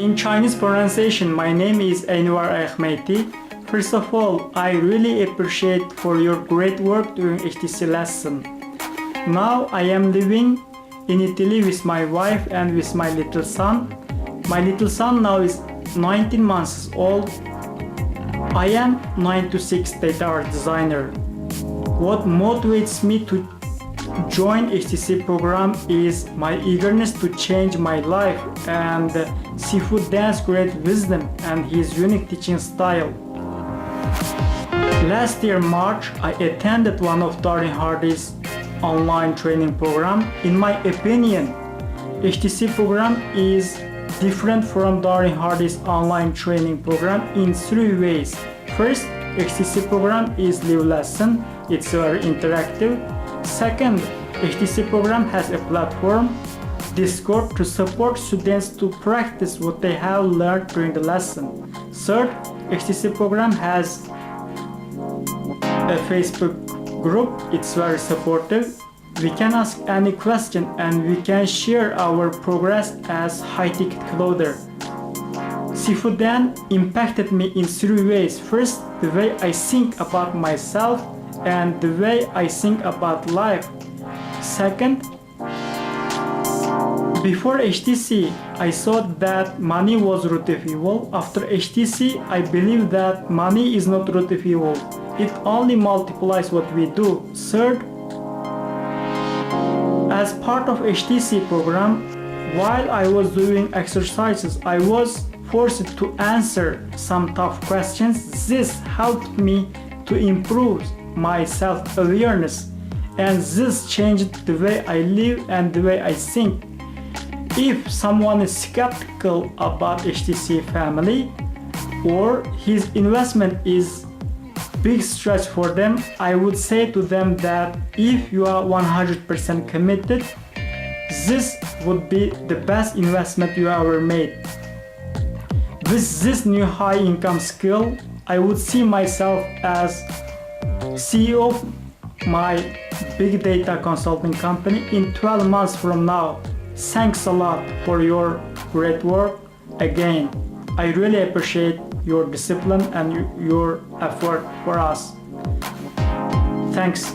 In Chinese pronunciation, my name is a.k.a. First of all, I really appreciate for your great work during HTC lesson. Now I am living in Italy with my wife and with my little son. My little son now is 19 months old. I am 9 to 6 data art designer. What motivates me to join HTC program is my eagerness to change my life and Sifu Dan's great wisdom and his unique teaching style. Last year March, I attended one of Darren Hardy's online training program. In my opinion, HTC program is different from Darren Hardy's online training program in 3 ways. First, HTC program is live lesson. It's very interactive. Second, HTC program has a platform, Discord, to support students to practice what they have learned during the lesson. Third, HTC program has a Facebook group. It's very supportive. We can ask any question and we can share our progress as high-ticket coder. Sifu Dan impacted me in 3 ways. First, the way I think about myself and the way I think about life. Second, before HTC, I thought that money was root of evil. After HTC, I believe that money is not root of evil. It only multiplies what we do. Third, as part of HTC program, while I was doing exercises, I was forced to answer some tough questions. This helped me to improve my self-awareness, and this changed the way I live and the way I think. If someone is skeptical about HTC family or his investment is big stretch for them, I would say to them that if you are 100% committed, this would be the best investment you ever made. With this new high income skill, I would see myself as CEO of my big data consulting company in 12 months from now. Thanks a lot for your great work. Again, I really appreciate your discipline and your effort for us. Thanks.